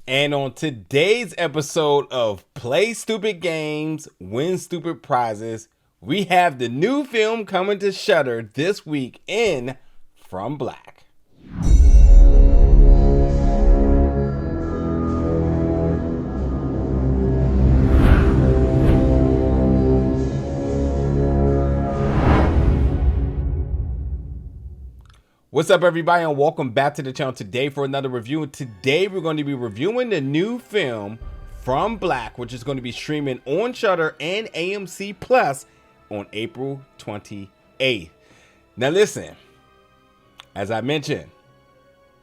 And on today's episode of Play Stupid Games, Win Stupid Prizes, we have the new film coming to Shudder this week in From Black. What's up, everybody, and welcome back to the channel today for another review. And today we're going to be reviewing the new film From Black, which is going to be streaming on Shudder and AMC Plus on April 28th. Now listen, as I mentioned,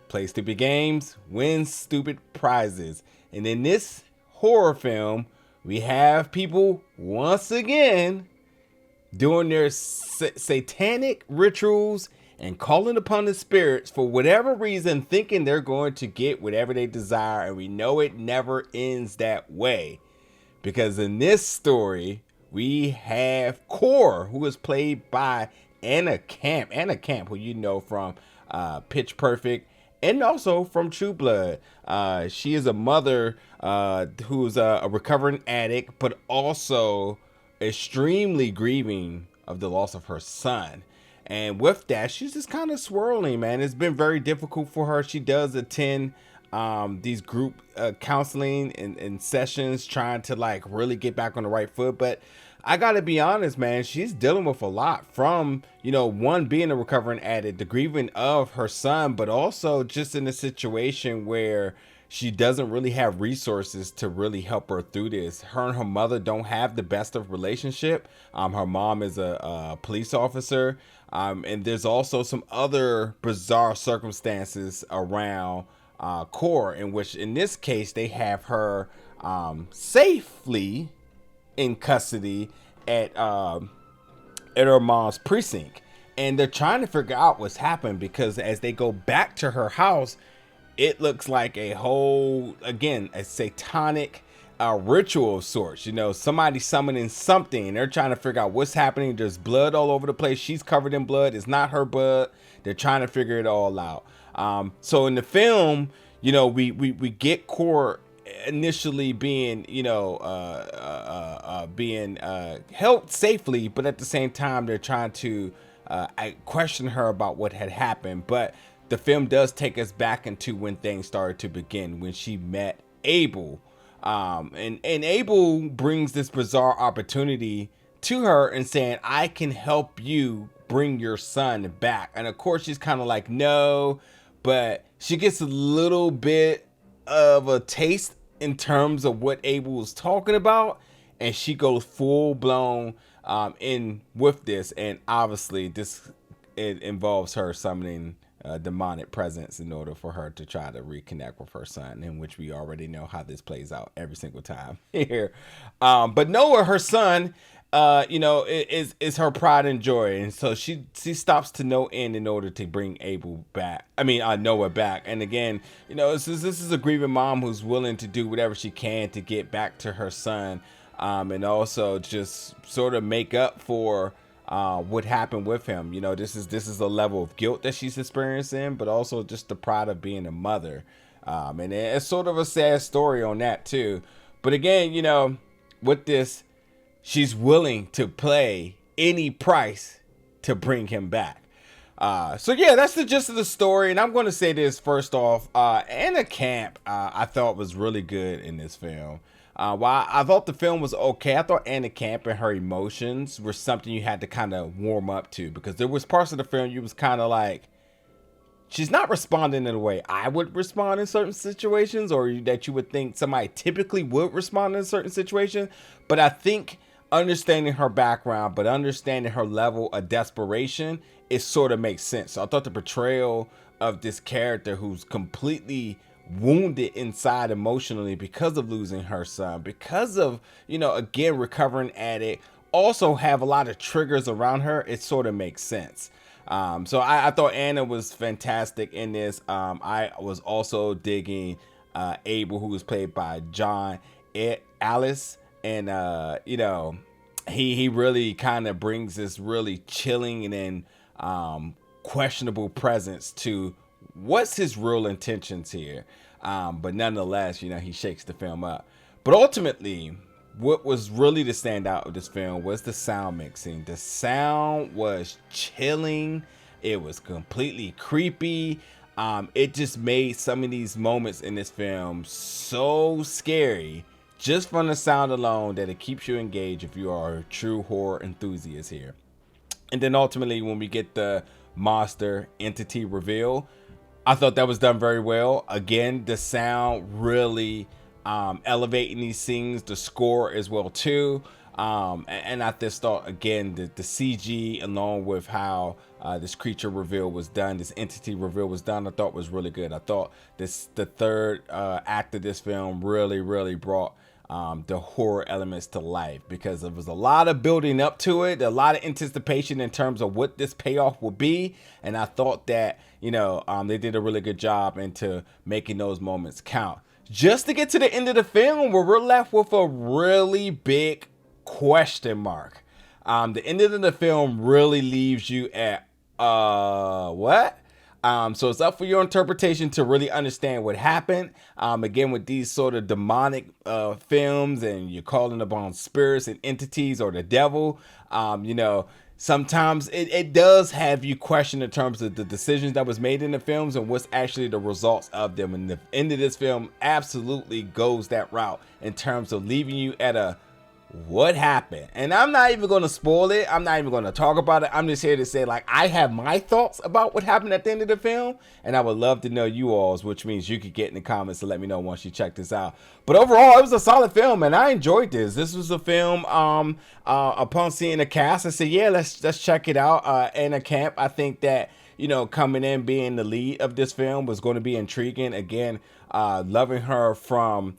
play stupid games, win stupid prizes. And in this horror film, we have people once again doing their satanic rituals and calling upon the spirits for whatever reason, thinking they're going to get whatever they desire. And we know it never ends that way, because in this story we have Core, who is played by Anna Camp. Anna Camp, who you know from Pitch Perfect and also from True Blood. She is a mother who's a recovering addict, but also extremely grieving of the loss of her son. And with that, she's just kind of swirling, man. It's been very difficult for her. She does attend these group counseling and sessions, trying to like really get back on the right foot. But I gotta be honest, man, she's dealing with a lot, from, you know, one, being a recovering addict, the grieving of her son, but also just in a situation where she doesn't really have resources to really help her through this. Her and her mother don't have the best of relationship. Her mom is a police officer. And there's also some other bizarre circumstances around Core, in which in this case they have her safely in custody at her mom's precinct. And they're trying to figure out what's happened, because as they go back to her house, it looks like a whole, again, a satanic ritual of sorts. You know, somebody summoning something, and they're trying to figure out what's happening. There's blood all over the place. She's covered in blood. It's not her blood. They're trying to figure it all out. So in the film, you know, we get Core initially being, you know, being held safely, but at the same time they're trying to question her about what had happened. But the film does take us back into when things started to begin, when she met Abel. And Abel brings this bizarre opportunity to her and saying, I can help you bring your son back. And of course she's kind of like, no, but she gets a little bit of a taste in terms of what Abel was talking about, and she goes full blown in with this. And obviously it involves her summoning demonic presence in order for her to try to reconnect with her son, in which we already know how this plays out every single time here. But Noah, her son, you know, is her pride and joy, and so she stops to no end in order to bring Abel back. I mean, Noah back. And again, you know, this is a grieving mom who's willing to do whatever she can to get back to her son, and also just sort of make up for what happened with him. You know, this is a level of guilt that she's experiencing, but also just the pride of being a mother. And it's sort of a sad story on that too. But again, you know, with this, she's willing to pay any price to bring him back. So yeah, that's the gist of the story. And I'm going to say this first off, Anna Camp, I thought was really good in this film. While I thought the film was okay, I thought Anna Camp and her emotions were something you had to kind of warm up to, because there was parts of the film you was kind of like, she's not responding in a way I would respond in certain situations, or that you would think somebody typically would respond in a certain situation. But I think understanding her background, but understanding her level of desperation, it sort of makes sense. So I thought the portrayal of this character who's completely wounded inside emotionally because of losing her son, because of, you know, again, recovering addict, also have a lot of triggers around her, it sort of makes sense. So I thought Anna was fantastic in this. I was also digging Abel, who was played by John Alice, and you know, he really kind of brings this really chilling and then questionable presence to what's his real intentions here. But nonetheless, you know, he shakes the film up. But ultimately, what was really the standout of this film was the sound mixing. The sound was chilling. It was completely creepy. It just made some of these moments in this film so scary just from the sound alone that it keeps you engaged if you are a true horror enthusiast here. And then ultimately, when we get the monster entity reveal, I thought that was done very well. Again, the sound really elevating these scenes, the score as well too. And I just thought, again, the CG along with how this creature reveal was done, this entity reveal was done, I thought was really good. I thought the third act of this film really brought the horror elements to life, because there was a lot of building up to it, a lot of anticipation in terms of what this payoff will be. And I thought that, you know, they did a really good job into making those moments count. Just to get to the end of the film where we're left with a really big question mark. The end of the film really leaves you at, what? So it's up for your interpretation to really understand what happened. Again, with these sort of demonic films, and you're calling upon spirits and entities or the devil, you know, sometimes it does have you question in terms of the decisions that was made in the films and what's actually the results of them. And the end of this film absolutely goes that route in terms of leaving you at a what happened. And I'm not even going to spoil it. I'm not even going to talk about it. I'm just here to say, like, I have my thoughts about what happened at the end of the film, and I would love to know you all's, which means you could get in the comments to let me know once you check this out. But overall, it was a solid film, and I enjoyed this. This was a film, upon seeing the cast, I said, yeah, let's check it out. Anna Camp, I think that, you know, coming in being the lead of this film was going to be intriguing. Again, loving her from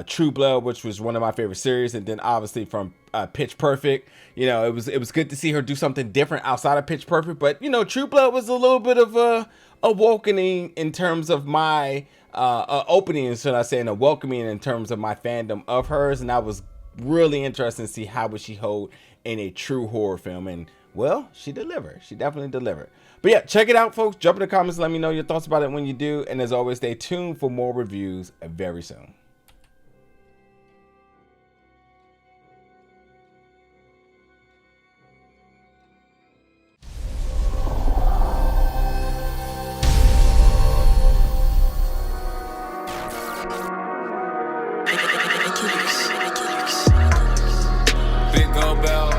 True Blood, which was one of my favorite series, and then obviously from Pitch Perfect. You know, it was good to see her do something different outside of Pitch Perfect. But you know, True Blood was a little bit of a awakening in terms of my opening, should I say, and a welcoming in terms of my fandom of hers. And I was really interested to see how would she hold in a true horror film. And well, she delivered. She definitely delivered. But yeah, check it out, folks. Jump in the comments. Let me know your thoughts about it when you do. And as always, stay tuned for more reviews very soon. Big Gold Bell.